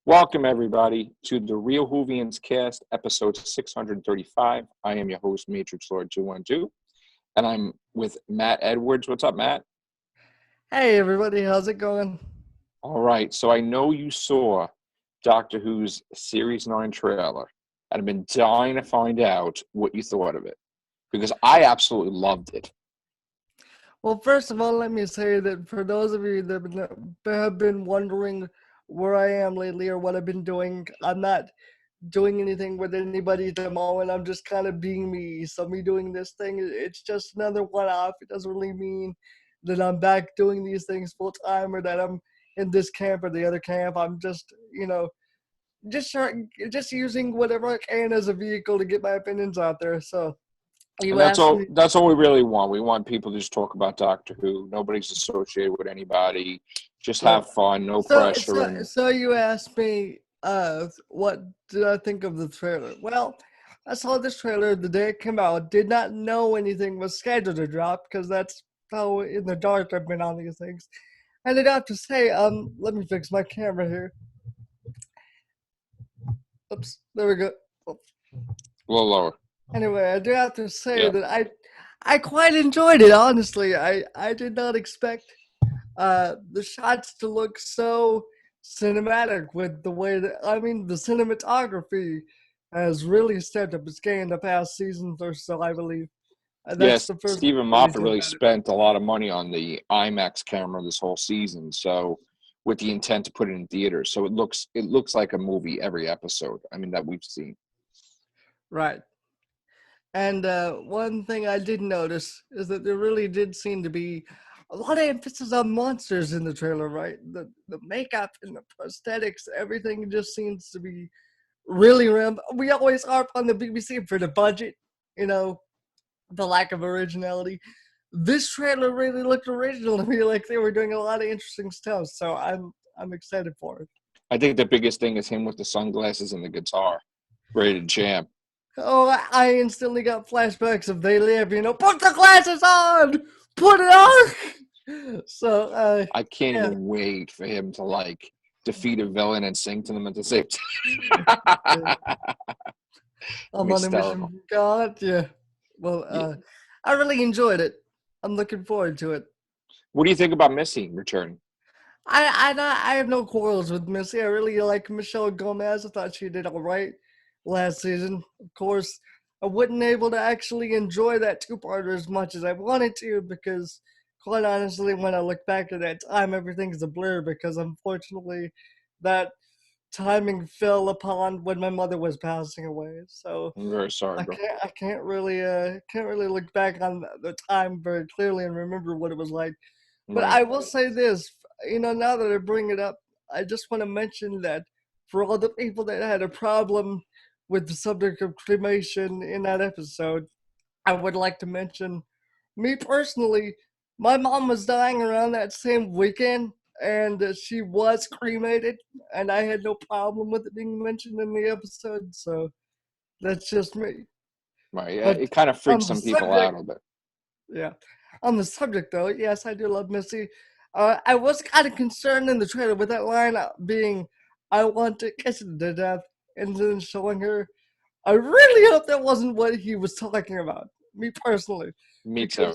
Welcome, everybody, to the Real Whovians cast, episode 635. I am your host, Matrix Lord 212, and I'm with Matt Edwards. What's up, Matt? Hey everybody, how's it going? All right, so I know you saw Doctor Who's Series 9 trailer, and I've been dying to find out what you thought of it, because I absolutely loved it. Well, first of all, let me say that for those of you that have been wondering where I am lately or what I've been doing, I'm not doing anything with anybody at the moment. I'm just kind of being me. So me doing this thing, it's just another one-off. It doesn't really mean that I'm back doing these things full time or that I'm in this camp or the other camp. I'm just, just using whatever I can as a vehicle to get my opinions out there. So And you that's asked all. me. That's all we really want. We want people to just talk about Doctor Who. Nobody's associated with anybody. Just So, have fun, no so, pressure, so, and so you asked me, what did I think of the trailer? Well, I saw this trailer the day it came out. Did not know anything was scheduled to drop because that's how in the dark I've been on these things. And I'd have to say, let me fix my camera here. Oops, there we go. a little lower. Anyway, I do have to say Yeah. that I quite enjoyed it. Honestly, I did not expect the shots to look so cinematic with the way that the cinematography has really stepped up its game in the past seasons or so, I believe. That's Yes, the first Stephen way to Moffat look really at it. spent a lot of money on the IMAX camera this whole season, so with the intent to put it in theaters. So it looks like a movie every episode. I mean that we've seen. Right. And one thing I did notice is that there really did seem to be a lot of emphasis on monsters in the trailer, right? The makeup and the prosthetics, everything just seems to be really we always harp on the BBC for the budget, you know, the lack of originality. This trailer really looked original to me, like they were doing a lot of interesting stuff. So I'm excited for it. I think the biggest thing is him with the sunglasses and the guitar, ready to jam. Oh, I instantly got flashbacks of They Live. Put the glasses on, put it on. So I can't yeah, even wait for him to like defeat a villain and sing to them at the same time. I'm on a mission Hysterical. for God. Yeah. Well, Yeah. I really enjoyed it. I'm looking forward to it. What do you think about Missy returning? I have no quarrels with Missy. I really like Michelle Gomez. I thought she did all right last season. Of course, I wasn't able to actually enjoy that two-parter as much as I wanted to because, quite honestly, when I look back at that time, everything's a blur because unfortunately, that timing fell upon when my mother was passing away. So I'm very sorry, bro. I can't really look back on the time very clearly and remember what it was like. But Right. I will say this, now that I bring it up, I just want to mention that for all the people that had a problem with the subject of cremation in that episode, I would like to mention me personally, my mom was dying around that same weekend and she was cremated and I had no problem with it being mentioned in the episode, so that's just me. Right. Yeah, But it kind of freaks on the some people out subject, a little bit. yeah. On the subject, though, yes, I do love Missy. I was kind of concerned in the trailer with that line being, "I want to kiss her to death," and then showing her. I really hope that wasn't what he was talking about. Me personally, Me too.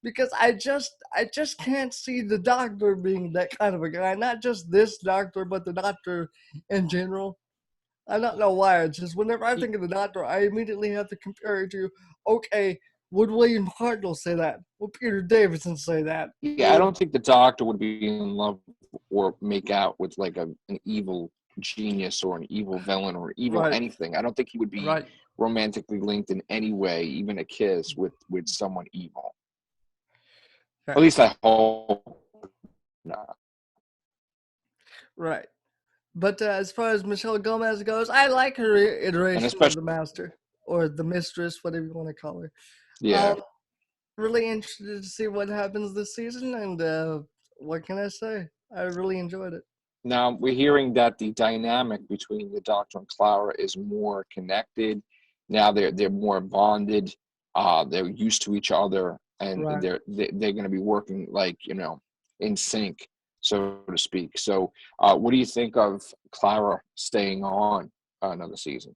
because I just can't see the Doctor being that kind of a guy. Not just this Doctor, but the Doctor in general. I don't know why. It's just whenever I think of the Doctor, I immediately have to compare it to, okay, would William Hartnell say that? Would Peter Davidson say that? Yeah, I Would don't think the Doctor would be in love or make out with like an evil genius or an evil villain or evil right, anything. I don't think he would be right, romantically linked in any way, even a kiss with someone evil. yeah, At least I hope not. right. But as far as Michelle Gomez goes, I like her And iteration of especially, the Master or the Mistress, whatever you want to call her. yeah. Um, really interested to see what happens this season, and what can I say? I really enjoyed it. Now we're hearing that the dynamic between the Doctor and Clara is more connected. Now they're more bonded. They're used to each other, and Right. they're going to be working like in sync. so to speak. So, what do you think of Clara staying on another season?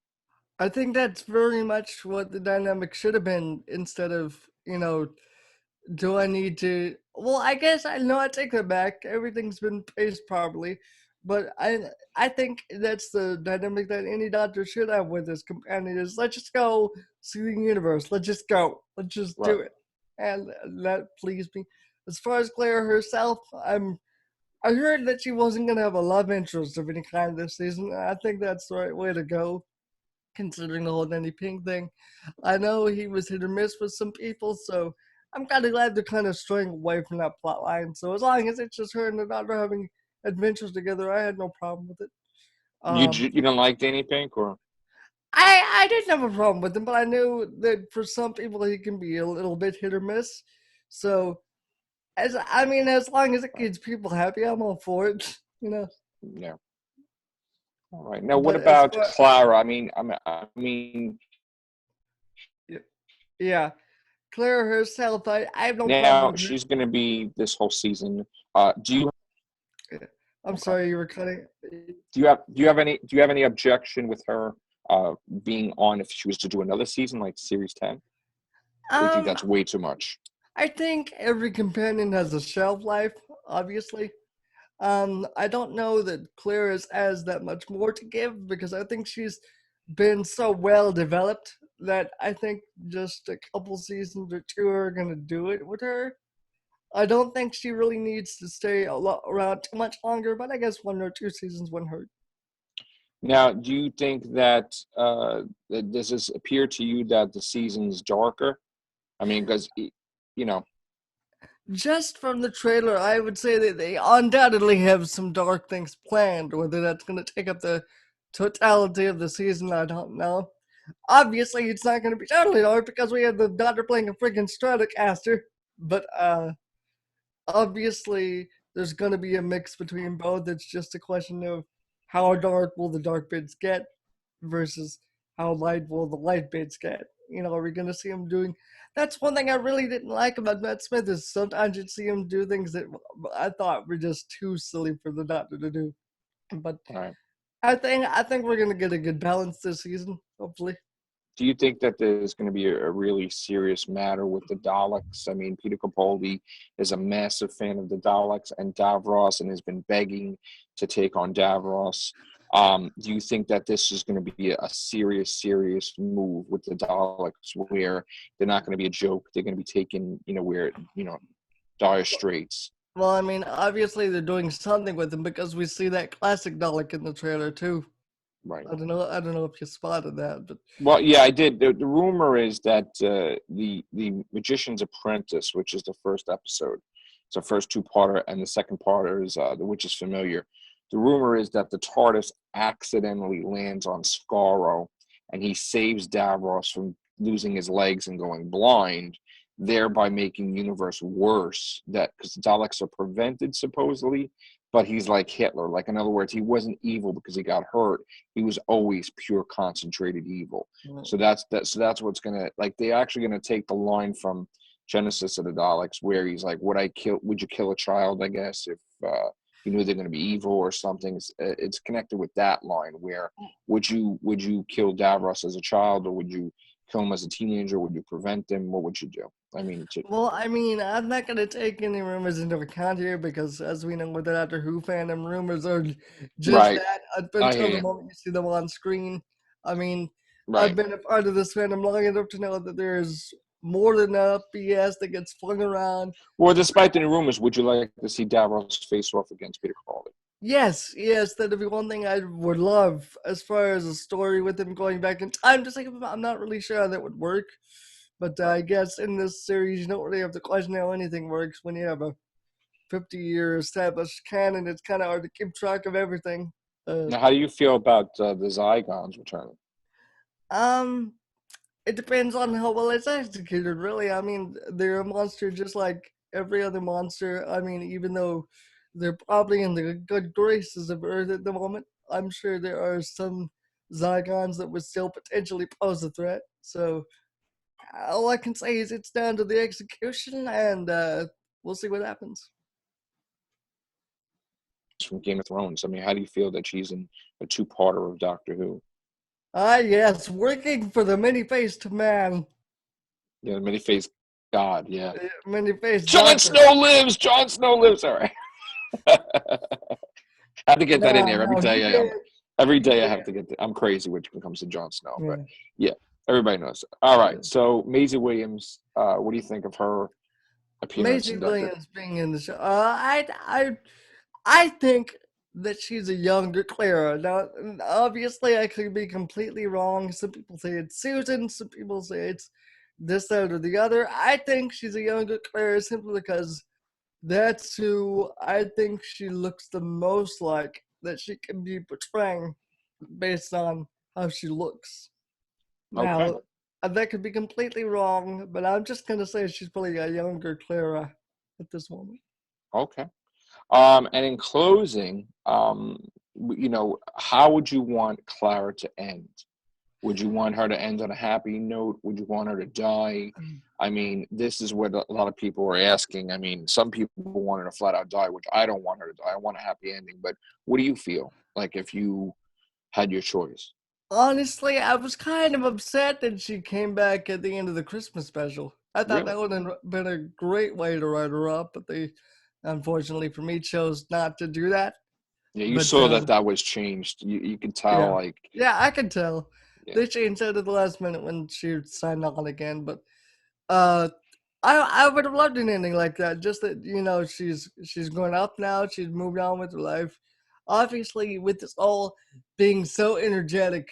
I think that's very much what the dynamic should have been instead of, do I need to? Well, I guess I know I take that back. Everything's been paced properly, but I think that's the dynamic that any doctor should have with his companion is let's just go see the universe. Let's just go. Let's just do Right. it, and that pleased me. As far as Claire herself, I heard that she wasn't gonna have a love interest of any kind this season. I think that's the right way to go, considering the whole Danny Pink thing. I know he was hit or miss with some people, so I'm kind of glad they're kind of straying away from that plot line. So as long as it's just her and the daughter having adventures together, I had no problem with it. Um, You don't like Danny Pink, or I didn't have a problem with him, but I knew that for some people he can be a little bit hit or miss. So as long as it keeps people happy, I'm all for it. no? All right. Now, what But as about far Clara? I mean, yeah, Claire herself, I have no problem now with her. she's going to be this whole season. Do you I'm okay? sorry you were cutting. Do you have any objection with her being on if she was to do another season like Series 10? Or do you think Um, that's way too much? I think every companion has a shelf life, obviously. I don't know that Claire has that much more to give because I think she's been so well developed that I think just a couple seasons or two are gonna do it with her. I don't think she really needs to stay around too much longer, but I guess 1 or 2 seasons wouldn't hurt. Now, do you think that does this appear to you that the season's darker? I mean, because you know, Just from the trailer, I would say that they undoubtedly have some dark things planned. Whether that's going to take up the totality of the season, I don't know. Obviously, it's not going to be totally dark because we have the Doctor playing a freaking Stratocaster. But obviously, there's going to be a mix between both. It's just a question of how dark will the dark bits get versus how light will the light bits get. Are we going to see him doing? That's one thing I really didn't like about Matt Smith is sometimes you'd see him do things that I thought were just too silly for the Doctor to do. But right. I think we're going to get a good balance this season, hopefully. Do you think that there's going to be a really serious matter with the Daleks? I mean, Peter Capaldi is a massive fan of the Daleks and Davros and has been begging to take on Davros. Do you think that this is going to be a serious, serious move with the Daleks where they're not going to be a joke? They're going to be taken, where, dire straits. Well, obviously they're doing something with him because we see that classic Dalek in the trailer too. Right. I don't know if you spotted that, but Well, yeah, I did. The rumor is that the Magician's Apprentice, which is the first episode, it's the first two-parter, and the second part is The Witch is Familiar. The rumor is that the TARDIS accidentally lands on Skaro, and he saves Davros from losing his legs and going blind, thereby making the universe worse. That because the Daleks are prevented supposedly, but he's like Hitler. Like in other words, he wasn't evil because he got hurt. He was always pure concentrated evil. So that's what's gonna like they're actually gonna take the line from Genesis of the Daleks where he's like, would you kill a child, I guess, if you knew they're gonna be evil or something. It's connected with that line where would you kill Davros as a child, or would you kill him as a teenager? Would you prevent him? What would you do? I mean, well, I'm not gonna take any rumors into account here because, as we know, with the Doctor Who fandom, rumors are just right. that up I hear until the you. moment you see them on screen. I mean, I've Right. been a part of this fandom long enough to know that there's more than enough BS that gets flung around. Well, despite any rumors, would you like to see Davros face off against Peter Capaldi? Yes, that'd be one thing I would love as far as a story with him going back in time. Just like I'm not really sure how that would work, but Right. I guess in this series you don't really have to question how anything works when you have a 50-year established canon. It's kind of hard to keep track of everything. Uh, Now, how do you feel about the Zygons returning? um, it depends on how well it's executed, really. They're a monster just like every other monster. Even though they're probably in the good graces of Earth at the moment, I'm sure there are some Zygons that would still potentially pose a threat. So all I can say is it's down to the execution, and we'll see what happens. from Game of Thrones. I mean, how do you feel that she's in a two-parter of Doctor Who? Ah, yes, working for the many-faced man, Yeah, many-faced God. Yeah, many-faced Jon doctor. Snow lives. Jon Snow lives. All right. I have to get that in No, there every no, he day. did. Every He day I did. have to get. I'm crazy when it comes to Jon Snow, but Yeah, yeah, everybody knows. All yeah. right. So Maisie Williams, what do you think of her appearance Maisie in Doctor? Williams being in the show. I think that she's a younger Clara. Now, obviously, I could be completely wrong. Some people say it's Susan. Some people say it's this, that, or the other. I think she's a younger Clara simply because that's who I think she looks the most like that she can be portraying based on how she looks. Okay. Now, that could be completely wrong, but I'm just going to say she's probably a younger Clara at this moment. Okay. And in closing, how would you want Clara to end? Would you want her to end on a happy note? Would you want her to die? I mean, this is what a lot of people are asking. I mean, some people want her to flat out die, which I don't want her to die. I want a happy ending. But what do you feel like if you had your choice? Honestly, I was kind of upset that she came back at the end of the Christmas special. I thought Really? that would have been a great way to write her up, but they, unfortunately for me, chose not to do that. Yeah, you But saw that was changed. You could tell, yeah, like, yeah, I can tell. yeah, They changed it at the last minute when she signed on again, but uh, I would have loved an ending like that. Just that she's grown up now. She's moved on with her life. Obviously, with this all being so energetic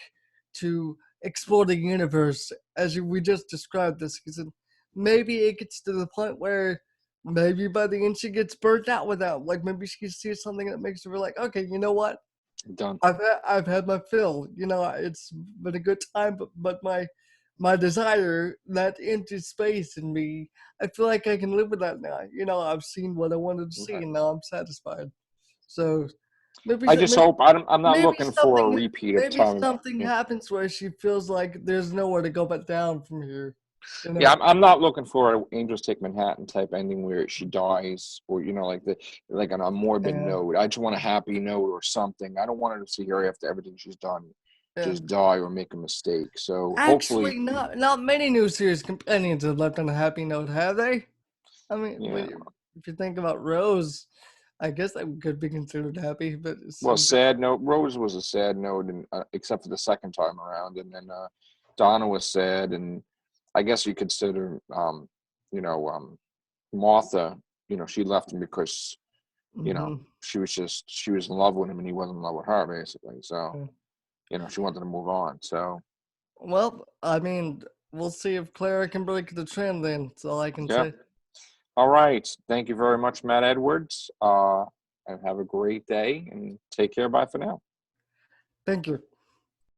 to explore the universe, as we just described this season, maybe it gets to the point where maybe by the end she gets burnt out without. Like maybe she sees something that makes her like, okay, you know what? done. I've had my fill. It's been a good time, but my desire, that empty space in me, I feel like I can live with that now. I've seen what I wanted to see, Okay. and now I'm satisfied. So maybe I just maybe hope I'm not maybe looking for a something repeat of maybe time. something happens where she feels like there's nowhere to go but down from here. You Yeah, know? I'm not looking for an Angels Take Manhattan type ending where she dies or like on a morbid Yeah, note. I just want a happy note or something. I don't want her to see her after everything she's done yeah. just die or make a mistake. So Actually, hopefully, not many new series companions have left on a happy note, have they? I mean, yeah. if you think about Rose, I guess that could be considered happy, but it Well, seems like sad note. Rose was a sad note, and except for the second time around, and then Donna was sad, and I guess you consider you know um, Martha. She left him because hmm she was in love with him and he wasn't in love with her basically. So, she wanted to move on. So, Well, I mean, we'll see if Clara can break the trend then. That's all I can yeah. say. All right. Thank you very much, Matt Edwards. And have a great day and take care. Bye for now. Thank you.